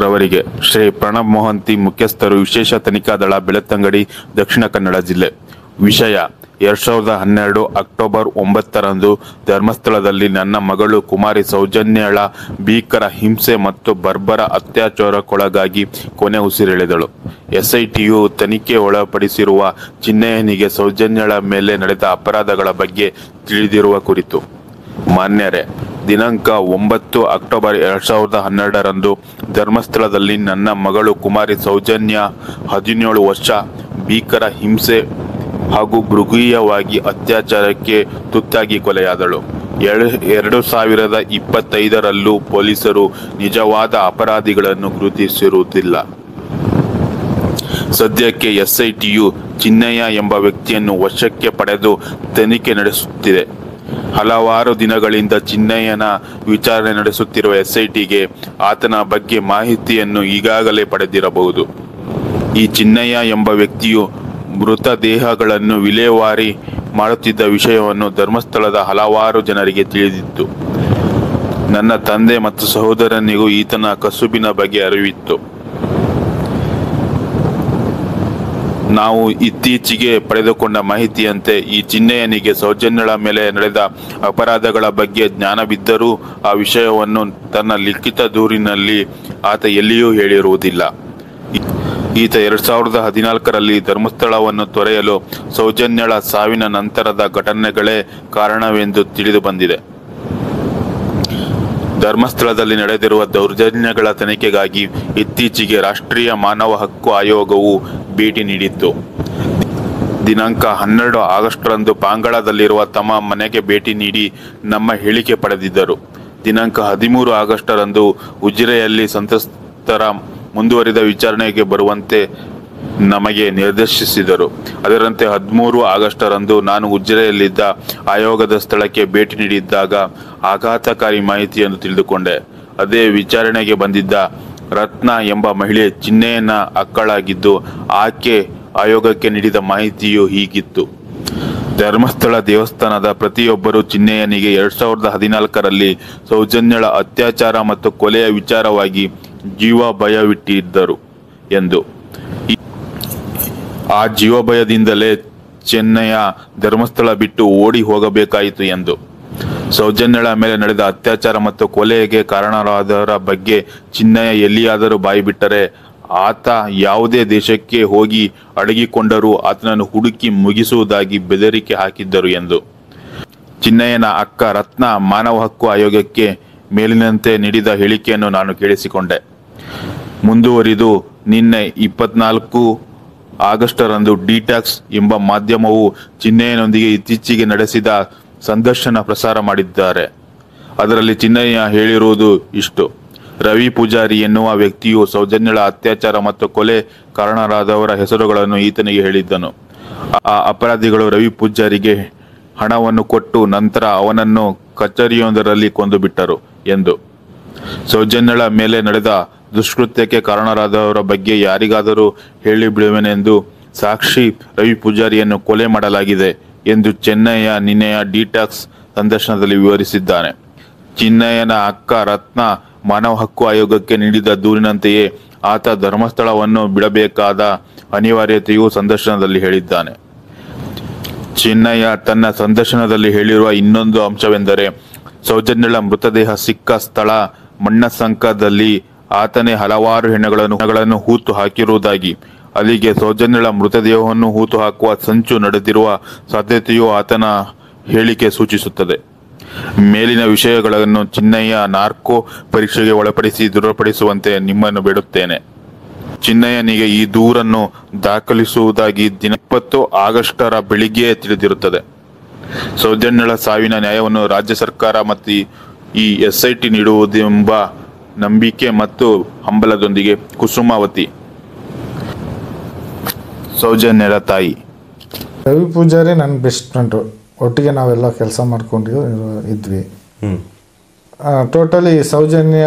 ರವರಿಗೆ. ಶ್ರೀ ಪ್ರಣಬ್ ಮೊಹಂತಿ, ಮುಖ್ಯಸ್ಥರು, ವಿಶೇಷ ತನಿಖಾ ದಳ, ಬೆಳ್ತಂಗಡಿ, ದಕ್ಷಿಣ ಕನ್ನಡ ಜಿಲ್ಲೆ. ವಿಷಯ: 2012 ಅಕ್ಟೋಬರ್ 9ರಂದು ಧರ್ಮಸ್ಥಳದಲ್ಲಿ ನನ್ನ ಮಗಳು ಕುಮಾರಿ ಸೌಜನ್ಯಳ ಭೀಕರ ಹಿಂಸೆ ಮತ್ತು ಬರ್ಬರ ಅತ್ಯಾಚಾರಕ್ಕೊಳಗಾಗಿ ಕೊನೆ ಉಸಿರೆಳೆದಳು. ಎಸ್ಐಟಿಯು ತನಿಖೆ ಒಳಪಡಿಸಿರುವ ಚಿನ್ನಯ್ಯನಿಗೆ ಸೌಜನ್ಯಳ ಮೇಲೆ ನಡೆದ ಅಪರಾಧಗಳ ಬಗ್ಗೆ ತಿಳಿದಿರುವ ಕುರಿತು. ಮಾನ್ಯರೇ, ದಿನಾಂಕ 9 ಅಕ್ಟೋಬರ್ 2012ರಂದು ಧರ್ಮಸ್ಥಳದಲ್ಲಿ ನನ್ನ ಮಗಳು ಕುಮಾರಿ ಸೌಜನ್ಯ 17 ವರ್ಷ ಭೀಕರ ಹಿಂಸೆ ಹಾಗೂ ಮೃಗೀಯವಾಗಿ ಅತ್ಯಾಚಾರಕ್ಕೆ ತುತ್ತಾಗಿ ಕೊಲೆಯಾದಳು. 2025ರಲ್ಲೂ ಪೊಲೀಸರು ನಿಜವಾದ ಅಪರಾಧಿಗಳನ್ನು ಗುರುತಿಸಿರುವುದಿಲ್ಲ. ಸದ್ಯಕ್ಕೆ ಎಸ್ಐಟಿಯು ಚಿನ್ನಯ್ಯ ಎಂಬ ವ್ಯಕ್ತಿಯನ್ನು ವಶಕ್ಕೆ ಪಡೆದು ತನಿಖೆ ನಡೆಸುತ್ತಿದೆ. ಹಲವಾರು ದಿನಗಳಿಂದ ಚಿನ್ನಯ್ಯನ ವಿಚಾರಣೆ ನಡೆಸುತ್ತಿರುವ ಎಸ್ಐಟಿಗೆ ಆತನ ಬಗ್ಗೆ ಮಾಹಿತಿಯನ್ನು ಈಗಾಗಲೇ ಪಡೆದಿರಬಹುದು. ಈ ಚಿನ್ನಯ್ಯ ಎಂಬ ವ್ಯಕ್ತಿಯು ಮೃತದೇಹಗಳನ್ನು ವಿಲೇವಾರಿ ಮಾಡುತ್ತಿದ್ದ ವಿಷಯವನ್ನು ಧರ್ಮಸ್ಥಳದ ಹಲವಾರು ಜನರಿಗೆ ತಿಳಿದಿತ್ತು. ನನ್ನ ತಂದೆ ಮತ್ತು ಸಹೋದರನಿಗೂ ಈತನ ಕಸುಬಿನ ಬಗ್ಗೆ ಅರಿವಿತ್ತು. ನಾವು ಇತ್ತೀಚೆಗೆ ಪಡೆದುಕೊಂಡ ಮಾಹಿತಿಯಂತೆ ಈ ಚಿನ್ನಯ್ಯನಿಗೆ ಸೌಜನ್ಯಳ ಮೇಲೆ ನಡೆದ ಅಪರಾಧಗಳ ಬಗ್ಗೆ ಜ್ಞಾನವಿದ್ದರೂ ಆ ವಿಷಯವನ್ನು ತನ್ನ ಲಿಖಿತ ದೂರಿನಲ್ಲಿ ಆತ ಎಲ್ಲಿಯೂ ಹೇಳಿರುವುದಿಲ್ಲ. ಈತ 2014ರಲ್ಲಿ ಧರ್ಮಸ್ಥಳವನ್ನು ತೊರೆಯಲು ಸೌಜನ್ಯಳ ಸಾವಿನ ನಂತರದ ಘಟನೆಗಳೇ ಕಾರಣವೆಂದು ತಿಳಿದು ಬಂದಿದೆ. ಧರ್ಮಸ್ಥಳದಲ್ಲಿ ನಡೆದಿರುವ ದೌರ್ಜನ್ಯಗಳ ತನಿಖೆಗಾಗಿ ಇತ್ತೀಚೆಗೆ ರಾಷ್ಟ್ರೀಯ ಮಾನವ ಹಕ್ಕು ಆಯೋಗವು ಭೇಟಿ ನೀಡಿತ್ತು. ದಿನಾಂಕ 12 ಆಗಸ್ಟ್ರಂದು ಪಾಂಗಳದಲ್ಲಿರುವ ತಮ್ಮ ಮನೆಗೆ ಭೇಟಿ ನೀಡಿ ನಮ್ಮ ಹೇಳಿಕೆ ಪಡೆದಿದ್ದರು. ದಿನಾಂಕ 13 ಆಗಸ್ಟ್ರಂದು ಉಜಿರೆಯಲ್ಲಿ ಸಂತ್ರಸ್ತರ ಮುಂದುವರಿದ ವಿಚಾರಣೆಗೆ ಬರುವಂತೆ ನಮಗೆ ನಿರ್ದೇಶಿಸಿದರು. ಅದರಂತೆ 13 ಆಗಸ್ಟ್ರಂದು ನಾನು ಉಜಿರೆಯಲ್ಲಿದ್ದ ಆಯೋಗದ ಸ್ಥಳಕ್ಕೆ ಭೇಟಿ ನೀಡಿದ್ದಾಗ ಆಘಾತಕಾರಿ ಮಾಹಿತಿಯನ್ನು ತಿಳಿದುಕೊಂಡೆ. ಅದೇ ವಿಚಾರಣೆಗೆ ಬಂದಿದ್ದ ರತ್ನ ಎಂಬ ಮಹಿಳೆ ಚಿನ್ನಯ್ಯನ ಅಕ್ಕಳಾಗಿದ್ದು, ಆಕೆ ಆಯೋಗಕ್ಕೆ ನೀಡಿದ ಮಾಹಿತಿಯು ಹೀಗಿತ್ತು. ಧರ್ಮಸ್ಥಳ ದೇವಸ್ಥಾನದ ಪ್ರತಿಯೊಬ್ಬರು ಚಿನ್ನಯ್ಯನಿಗೆ 2014ರಲ್ಲಿ ಸೌಜನ್ಯಳ ಅತ್ಯಾಚಾರ ಮತ್ತು ಕೊಲೆಯ ವಿಚಾರವಾಗಿ ಜೀವ ಭಯವಿಟ್ಟಿದ್ದರು ಎಂದು. ಆ ಜೀವಭಯದಿಂದಲೇ ಚಿನ್ನಯ್ಯ ಧರ್ಮಸ್ಥಳ ಬಿಟ್ಟು ಓಡಿ ಹೋಗಬೇಕಾಯಿತು ಎಂದು. ಸೌಜನ್ಯಳ ಮೇಲೆ ನಡೆದ ಅತ್ಯಾಚಾರ ಮತ್ತು ಕೊಲೆಗೆ ಕಾರಣರಾದವರ ಬಗ್ಗೆ ಚಿನ್ನಯ್ಯ ಎಲ್ಲಿಯಾದರೂ ಬಾಯಿ ಬಿಟ್ಟರೆ ಆತ ಯಾವುದೇ ದೇಶಕ್ಕೆ ಹೋಗಿ ಅಡಗಿಕೊಂಡರೂ ಆತನನ್ನು ಹುಡುಕಿ ಮುಗಿಸುವುದಾಗಿ ಬೆದರಿಕೆ ಹಾಕಿದ್ದರು ಎಂದು. ಚಿನ್ನಯ್ಯನ ಅಕ್ಕ ರತ್ನ ಮಾನವ ಹಕ್ಕು ಆಯೋಗಕ್ಕೆ ಮೇಲಿನಂತೆ ನೀಡಿದ ಹೇಳಿಕೆಯನ್ನು ನಾನು ಕೇಳಿಸಿಕೊಂಡೆ. ಮುಂದುವರಿದು ನಿನ್ನೆ 24 ಆಗಸ್ಟ್ರಂದು ಡಿಟಾಕ್ಸ್ ಎಂಬ ಮಾಧ್ಯಮವು ಚಿನ್ನಯ್ಯನೊಂದಿಗೆ ಇತ್ತೀಚೆಗೆ ನಡೆಸಿದ ಸಂದರ್ಶನ ಪ್ರಸಾರ ಮಾಡಿದ್ದಾರೆ. ಅದರಲ್ಲಿ ಚಿನ್ನಯ್ಯ ಹೇಳಿರುವುದು ಇಷ್ಟು: ರವಿ ಪೂಜಾರಿ ಎನ್ನುವ ವ್ಯಕ್ತಿಯು ಸೌಜನ್ಯಳ ಅತ್ಯಾಚಾರ ಮತ್ತು ಕೊಲೆ ಕಾರಣರಾದವರ ಹೆಸರುಗಳನ್ನು ಈತನಿಗೆ ಹೇಳಿದ್ದನು. ಆ ಅಪರಾಧಿಗಳು ರವಿ ಪೂಜಾರಿಗೆ ಹಣವನ್ನು ಕೊಟ್ಟು ನಂತರ ಅವನನ್ನು ಕಚೇರಿಯೊಂದರಲ್ಲಿ ಕೊಂದು ಬಿಟ್ಟರು ಎಂದು. ಸೌಜನ್ಯಳ ಮೇಲೆ ನಡೆದ ದುಷ್ಕೃತ್ಯಕ್ಕೆ ಕಾರಣರಾದವರ ಬಗ್ಗೆ ಯಾರಿಗಾದರೂ ಹೇಳಿ ಬಿಡುವೆನೆಂದು ಸಾಕ್ಷಿ ರವಿ ಪೂಜಾರಿಯನ್ನು ಕೊಲೆ ಮಾಡಲಾಗಿದೆ ಎಂದು ಚಿನ್ನಯ್ಯ ನಿನ್ನೆಯ ಡಿಟಾಕ್ಸ್ ಸಂದರ್ಶನದಲ್ಲಿ ವಿವರಿಸಿದ್ದಾನೆ. ಚಿನ್ನಯ್ಯನ ಅಕ್ಕ ರತ್ನ ಮಾನವ ಹಕ್ಕು ಆಯೋಗಕ್ಕೆ ನೀಡಿದ ದೂರಿನಂತೆಯೇ ಆತ ಧರ್ಮಸ್ಥಳವನ್ನು ಬಿಡಬೇಕಾದ ಅನಿವಾರ್ಯತೆಯೂ ಸಂದರ್ಶನದಲ್ಲಿ ಹೇಳಿದ್ದಾನೆ. ಚಿನ್ನಯ್ಯ ತನ್ನ ಸಂದರ್ಶನದಲ್ಲಿ ಹೇಳಿರುವ ಇನ್ನೊಂದು ಅಂಶವೆಂದರೆ, ಸೌಜನ್ಯಳ ಮೃತದೇಹ ಸಿಕ್ಕ ಸ್ಥಳ ಮಣ್ಣಸಂಕದಲ್ಲಿ ಆತನೇ ಹಲವಾರು ಹೆಣ್ಣುಗಳನ್ನು ಹೂತು ಹಾಕಿರುವುದಾಗಿ, ಅಲ್ಲಿಗೆ ಸೌಜನ್ಯಳ ಮೃತದೇಹವನ್ನು ಹೂತು ಹಾಕುವ ಸಂಚು ನಡೆದಿರುವ ಸಾಧ್ಯತೆಯೂ ಆತನ ಹೇಳಿಕೆ ಸೂಚಿಸುತ್ತದೆ. ಮೇಲಿನ ವಿಷಯಗಳನ್ನು ಚಿನ್ನಯ್ಯ ನಾರ್ಕೋ ಪರೀಕ್ಷೆಗೆ ಒಳಪಡಿಸಿ ದೃಢಪಡಿಸುವಂತೆ ನಿಮ್ಮನ್ನು ಬೇಡುತ್ತೇನೆ. ಚಿನ್ನಯ್ಯನಿಗೆ ಈ ದೂರನ್ನು ದಾಖಲಿಸುವುದಾಗಿ 20 ಆಗಸ್ಟರ ಬೆಳಿಗ್ಗೆ ತಿಳಿದಿರುತ್ತದೆ. ಸೌಜನ್ಯಳ ಸಾವಿನ ನ್ಯಾಯವನ್ನು ರಾಜ್ಯ ಸರ್ಕಾರ ಮತ್ತು ಈ ಎಸ್ಐಟಿ ನೀಡುವುದೆಂಬ ನಂಬಿಕೆ ಮತ್ತು ಹಂಬಲದೊಂದಿಗೆ ಕುಸುಮಾವತಿ, ಸೌಜನ್ಯಳ ತಾಯಿ. ರವಿ ಪೂಜಾರಿ ನನ್ನ ಬೆಸ್ಟ್ ಫ್ರೆಂಡು. ಒಟ್ಟಿಗೆ ನಾವೆಲ್ಲ ಕೆಲಸ ಮಾಡ್ಕೊಂಡು ಇದ್ವಿ. ಟೋಟಲಿ ಸೌಜನ್ಯ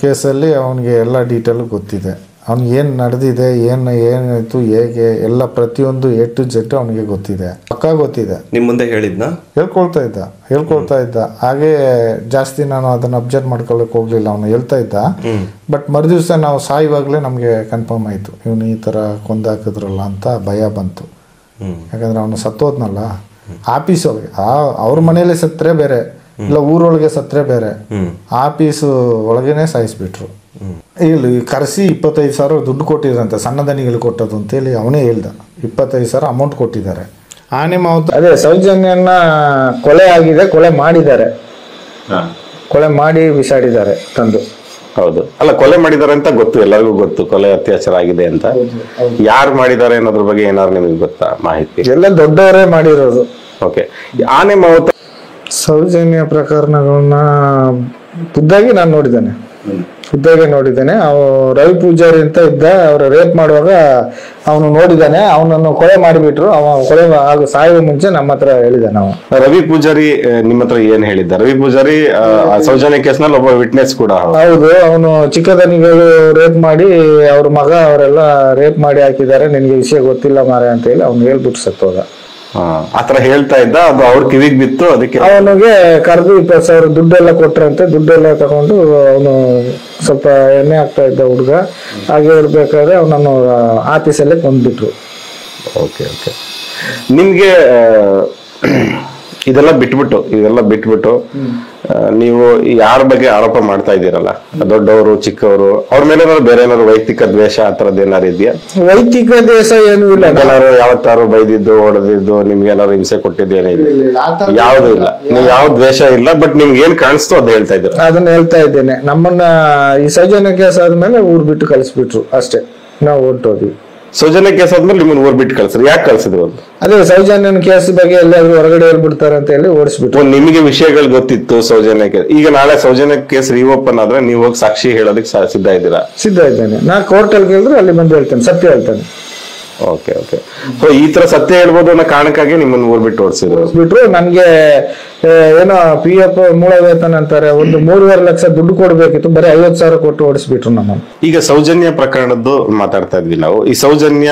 ಕೇಸಲ್ಲಿ ಅವನಿಗೆ ಎಲ್ಲ ಡೀಟೇಲು ಗೊತ್ತಿದೆ. ಅವ್ನಿಗೆ ಏನು ನಡೆದಿದೆ, ಏನಾಯಿತು, ಹೇಗೆ ಎಲ್ಲ ಪ್ರತಿಯೊಂದು A to Z ಅವನಿಗೆ ಗೊತ್ತಿದೆ, ಪಕ್ಕಾ ಗೊತ್ತಿದೆ. ನಿಮ್ಮ ಮುಂದೆ ಹೇಳಿದ್ನಾ? ಹೇಳ್ಕೊಳ್ತಾ ಇದ್ದ. ಹಾಗೆ ಜಾಸ್ತಿ ನಾನು ಅದನ್ನು ಅಬ್ಸರ್ವ್ ಮಾಡ್ಕೊಳ್ಳೋಕೆ ಹೋಗಲಿಲ್ಲ. ಅವನು ಹೇಳ್ತಾ ಇದ್ದ. ಬಟ್ ಮರುದಿವಸ ನಾವು ಸಾಯುವಾಗಲೇ ನಮಗೆ ಕನ್ಫರ್ಮ್ ಆಯಿತು, ಇವನು ಈ ಥರ ಕೊಂದಾಕಿದ್ರಲ್ಲ ಅಂತ ಭಯ ಬಂತು. ಯಾಕಂದರೆ ಅವನು ಸತ್ತೋದ್ನಲ್ಲ ಆಫೀಸ್ ಒಳಗೆ, ಅವ್ರ ಮನೇಲಿ ಸತ್ತರೆ ಬೇರೆ, ಇಲ್ಲ ಊರೊಳಗೆ ಸತ್ತರೆ ಬೇರೆ, ಆಫೀಸು ಒಳಗೇನೆ ಸಾಯಿಸ್ಬಿಟ್ರು. ಇಲ್ಲಿ ಕರೆಸಿ 25,000 ದುಡ್ಡು ಕೊಟ್ಟಿದ್ರಂತೆ, ಸಣ್ಣ ದನಿಗಳು ಕೊಟ್ಟದ್ದು ಅಂತೇಳಿ ಅವನೇ ಹೇಳ್ದ. 25,000 ಅಮೌಂಟ್ ಕೊಟ್ಟಿದ್ದಾರೆ. ಆನೆ ಮಾವುತ ಅದೇ ಸೌಜನ್ಯನ ಕೊಲೆ ಆಗಿದೆ, ಕೊಲೆ ಮಾಡಿದ್ದಾರೆ, ಕೊಲೆ ಮಾಡಿ ಬಿಸಾಡಿದ್ದಾರೆ ತಂದು. ಹೌದು, ಅಲ್ಲ ಕೊಲೆ ಮಾಡಿದ್ದಾರೆ ಅಂತ ಗೊತ್ತು, ಎಲ್ಲರಿಗೂ ಗೊತ್ತು ಕೊಲೆ ಅತ್ಯಾಚಾರ ಆಗಿದೆ ಅಂತ. ಯಾರು ಮಾಡಿದ್ದಾರೆ ಅನ್ನೋದ್ರ ಬಗ್ಗೆ ಏನಾದ್ರು ನಿಮಗೆ ಗೊತ್ತಾ ಮಾಹಿತಿ? ಎಲ್ಲ ದೊಡ್ಡವರೇ ಮಾಡಿರೋದು. ಓಕೆ, ಆನೆ ಮಾವುತ ಸೌಜನ್ಯ ಪ್ರಕರಣಗಳನ್ನ ಖುದ್ದಾಗಿ ನಾನು ನೋಡಿದ್ದೇನೆ. ರವಿ ಪೂಜಾರಿ ಅಂತ ಇದ್ದ, ಅವರು ರೇಪ್ ಮಾಡುವಾಗ ಅವನು ನೋಡಿದ್ದಾನೆ. ಅವನನ್ನು ಕೊಲೆ ಮಾಡಿಬಿಟ್ರು. ಕೊಲೆ ಸಾಯುವ ಮುಂಚೆ ನಮ್ಮ ಹತ್ರ ಹೇಳಿದ್ದಾನೆ. ರವಿ ಪೂಜಾರಿ ನಿಮ್ಮ ಹತ್ರ ಏನ್ ಹೇಳಿದ್ದ? ರವಿ ಪೂಜಾರಿ ಸೌಜನ್ಯ ಕೇಸ್ನಲ್ಲಿ ಒಬ್ಬ ವಿಟ್ನೆಸ್ ಕೂಡ. ಹೌದು, ಅವನು ಚಿಕ್ಕದನಿಗಳು ರೇಪ್ ಮಾಡಿ ಅವ್ರ ಮಗ ಅವರೆಲ್ಲ ರೇಪ್ ಮಾಡಿ ಹಾಕಿದ್ದಾರೆ, ನಿನ್ಗೆ ವಿಷಯ ಗೊತ್ತಿಲ್ಲ ಮಾರೆ ಅಂತ ಹೇಳಿ ಅವ್ನು ಹೇಳ್ಬಿಟ್ಟು ಸತ್ತೋದ. ಆತರ ಹೇಳ್ತಾ ಇದ್ದ, ಅದು ಅವ್ರ ಕಿವಿಗ್ ಬಿತ್ತು. ಅದಕ್ಕೆ ಅವನಿಗೆ ಕರೆದು 20,000 ದುಡ್ಡೆಲ್ಲ ಕೊಟ್ರಂತೆ. ದುಡ್ಡೆಲ್ಲ ತಗೊಂಡು ಅವನು ಸ್ವಲ್ಪ ಎಣ್ಣೆ ಆಗ್ತಾ ಇದ್ದ ಹುಡುಗ. ಹಾಗೆ ಇರ್ಬೇಕಾದ್ರೆ ಅವನನ್ನು ಆಫೀಸಲ್ಲೇ ಕೊಂದ್ಬಿಟ್ರು. ಓಕೆ ಓಕೆ, ನಿಮ್ಗೆ ಇದೆಲ್ಲ ಬಿಟ್ಬಿಟ್ಟು ನೀವು ಯಾರ ಬಗ್ಗೆ ಆರೋಪ ಮಾಡ್ತಾ ಇದ್ದೀರಲ್ಲ, ದೊಡ್ಡವರು ಚಿಕ್ಕವರು, ಅವ್ರ ಮೇಲೆ ಬೇರೆ ಏನಾದ್ರು ವೈಯಕ್ತಿಕ ದ್ವೇಷ ಆ ತರದ್ ಏನಾರು ಇದೆಯಾ? ವೈಯಕ್ತಿಕ ದ್ವೇಷ ಏನೂ ಇಲ್ಲ. ಏನಾದ್ರು ಯಾವತ್ತಾರು ಬೈದಿದ್ದು, ಹೊಡೆದಿದ್ದು, ನಿಮ್ಗೆ ಏನಾದ್ರು ಹಿಂಸೆ ಕೊಟ್ಟಿದ್ದೇನೆ? ಯಾವ್ದು ಇಲ್ಲ, ನೀವು ಯಾವ ದ್ವೇಷ ಇಲ್ಲ. ಬಟ್ ನಿಮ್ಗೆ ಏನ್ ಕಾಣಿಸ್ತು ಅದ್ ಹೇಳ್ತಾ ಇದ್ರು. ಅದನ್ನ ಹೇಳ್ತಾ ಇದ್ದೇನೆ. ನಮ್ಮನ್ನ ಈ ಸೌಜನ್ಯ ಕೇಸ್ ಆದ್ಮೇಲೆ ಊರ್ ಬಿಟ್ಟು ಕಳಿಸ್ಬಿಟ್ರು ಅಷ್ಟೇ. ನಾವು ಹೊರಟೋದ್ವಿ. ಸೌಜನ್ಯ ಕೇಸ್ ಆದ್ಮೇಲೆ ನಿಮ್ಮನ್ನ ಊರ್ ಬಿಟ್ಟು ಕಳ್ಸಿದ್ರು. ಯಾಕೆ ಕಳ್ಸಿದ್ರು ಅಂತ? ಅದೇ ಸೌಜನ್ಯನ ಕೇಸ್ ಬಗ್ಗೆ ಎಲ್ಲಾದ್ರೂ ಹೊರಗಡೆ ಹೇಳ್ಬಿಡ್ತಾರೆ ಅಂತ ಹೇಳಿ ಓಡಿಸ್ಬಿಟ್ರು. ನಿಮಗೆ ವಿಷಯಗಳು ಗೊತ್ತಿತ್ತು ಸೌಜನ್ಯ ಕೇಸ್. ಈಗ ನಾಳೆ ಸೌಜನ್ಯ ಕೇಸ್ ರೀಓಪನ್ ಆದ್ರೆ ನೀವು ಹೋಗಿ ಸಾಕ್ಷಿ ಹೇಳೋದಕ್ಕೆ ಸಿದ್ಧ ಇದ್ದೀರಾ? ಸಿದ್ಧ ಇದ್ದೇನೆ. ನಾ ಕೋರ್ಟಲ್ಲಿ ಕೇಳಿದ್ರೆ ಅಲ್ಲಿ ಬಂದು ಹೇಳ್ತೇನೆ, ಸತ್ಯ ಹೇಳ್ತೇನೆ. ಓಕೆ ಓಕೆ, ಸೊ ಈ ತರ ಸತ್ಯ ಹೇಳ್ಬೋದು ಅನ್ನೋ ಕಾರಣಕ್ಕಾಗಿ ನಿಮ್ಮನ್ನ ಊರ್ ಬಿಟ್ಟು ಓಡಿಸಿದ್ರು. ನನ್ಗೆ ಏನೋ PF ಮೂಲ ವೇತನ ಅಂತಾರೆ, ಒಂದು 3.5 ಲಕ್ಷ ದುಡ್ಡು ಕೊಡ್ಬೇಕಿತ್ತು, ಬರೀ 50,000 ಕೊಟ್ಟು ಓಡಿಸ್ಬಿಟ್ರು ನಮ್ಮನ್ನು. ಈಗ ಸೌಜನ್ಯ ಪ್ರಕರಣದ್ದು ಮಾತಾಡ್ತಾ ಇದ್ವಿ ನಾವು. ಈ ಸೌಜನ್ಯ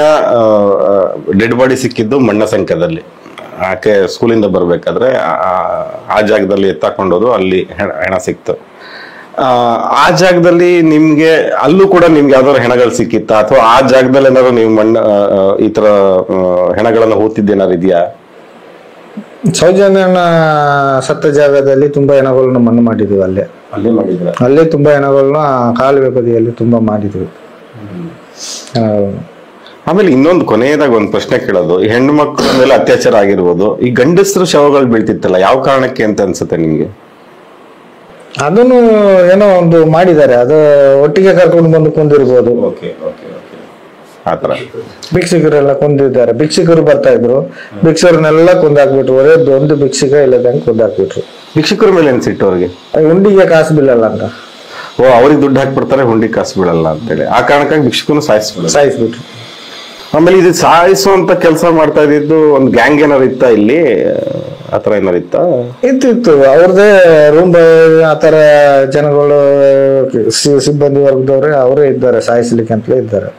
ಡೆಡ್ ಬಾಡಿ ಸಿಕ್ಕಿದ್ದು ಮಣ್ಣಸಂಖ್ಯದಲ್ಲಿ. ಆಕೆ ಸ್ಕೂಲಿಂದ ಬರ್ಬೇಕಾದ್ರೆ ಆ ಜಾಗದಲ್ಲಿ ಎತ್ತಾಕೊಂಡೋದು, ಅಲ್ಲಿ ಹೆಣ ಸಿಕ್ತು. ಆ ಜಾಗದಲ್ಲಿ ನಿಮ್ಗೆ ಅಲ್ಲೂ ಕೂಡ ನಿಮ್ಗೆ ಯಾವ್ದಾದ್ರು ಹೆಣಗಳು ಸಿಕ್ಕಿತ್ತ, ಅಥವಾ ಆ ಜಾಗದಲ್ಲಿ ಏನಾದ್ರು ನೀವು ಈ ತರ ಹೆಣಗಳನ್ನ ಹೂತಿದ್ದೇನಾರು ಇದೆಯಾ? ಸೌಜನ್ಯನ ಸತ್ತ ಜಾಗದಲ್ಲಿ ತುಂಬಾ ಹೆಣಗಳನ್ನು ಮಣ್ಣು ಮಾಡಿದ್ವಿ. ಅಲ್ಲೇ ತುಂಬಾ ಹೆಣಗಳನ್ನ ಕಾಲುವೆ ಬದಿಯಲ್ಲಿ ತುಂಬಾ ಮಾಡಿದ್ವಿ. ಆಮೇಲೆ ಇನ್ನೊಂದು ಕೊನೆಯದಾಗ ಒಂದು ಪ್ರಶ್ನೆ ಕೇಳೋದು, ಈ ಹೆಣ್ಣು ಮಕ್ಕಳ ಮೇಲೆ ಅತ್ಯಾಚಾರ ಆಗಿರ್ಬೋದು, ಈ ಗಂಡಸರು ಶವಗಳು ಬೀಳ್ತಿತ್ತಲ್ಲ, ಯಾವ ಕಾರಣಕ್ಕೆ ಅಂತ ಅನ್ಸುತ್ತೆ ನಿಮ್ಗೆ? ಅದನ್ನು ಏನೋ ಒಂದು ಮಾಡಿದ್ದಾರೆ, ಅದು ಒಟ್ಟಿಗೆ ಕರ್ಕೊಂಡು ಬಂದು ಕೊಂದಿರ್ಬೋದು. ಆತರ ಭಿಕ್ಷುಕರೆಲ್ಲ ಕೊಂದಿದ್ದಾರೆ. ಭಿಕ್ಷುಕರು ಬರ್ತಾ ಇದ್ರು, ಭಿಕ್ಷುಕರನ್ನೆಲ್ಲ ಕೊಂದಾಕ್ಬಿಟ್ರು. ಒರೇ ಒಂದು ಭಿಕ್ಷುಕ ಇಲ್ಲದಂಗೆ ಕೊಂದಾಕ್ಬಿಟ್ರು. ಭಿಕ್ಷುಕರ ಮೇಲೆ ಏನ್ ಸಿಟ್ಟು ಅವ್ರಿಗೆ? ಹುಂಡಿಗೆ ಕಾಸು ಬೀಳಲ್ಲ ಅಂತ. ಅವ್ರಿಗೆ ದುಡ್ಡು ಹಾಕ್ಬಿಡ್ತಾರೆ, ಹುಂಡಿ ಕಾಸು ಬೀಳಲ್ಲ ಅಂತೇಳಿ ಆ ಕಾರಣಕ್ಕಾಗಿ ಭಿಕ್ಷುಕನು ಸಾಯಿಸ್ಬಿಟ್ರು. ಆಮೇಲೆ ಇದು ಸಾಯಿಸುವಂತ ಕೆಲಸ ಮಾಡ್ತಾ ಇದ್ದಿದ್ದು ಒಂದು ಗ್ಯಾಂಗ್ ಏನಾರು ಇತ್ತ ಇಲ್ಲಿ? ಆತರ ಏನಾರು ಇತ್ತು. ಅವ್ರದೇ ರೂಮ್ ಆತರ ಜನಗಳು ಸಿಬ್ಬಂದಿ ವರ್ಗದವ್ರೆ ಅವರೇ ಇದ್ದಾರೆ, ಸಾಯಿಸ್ಲಿಕ್ಕೆ ಅಂತಲೇ ಇದ್ದಾರೆ.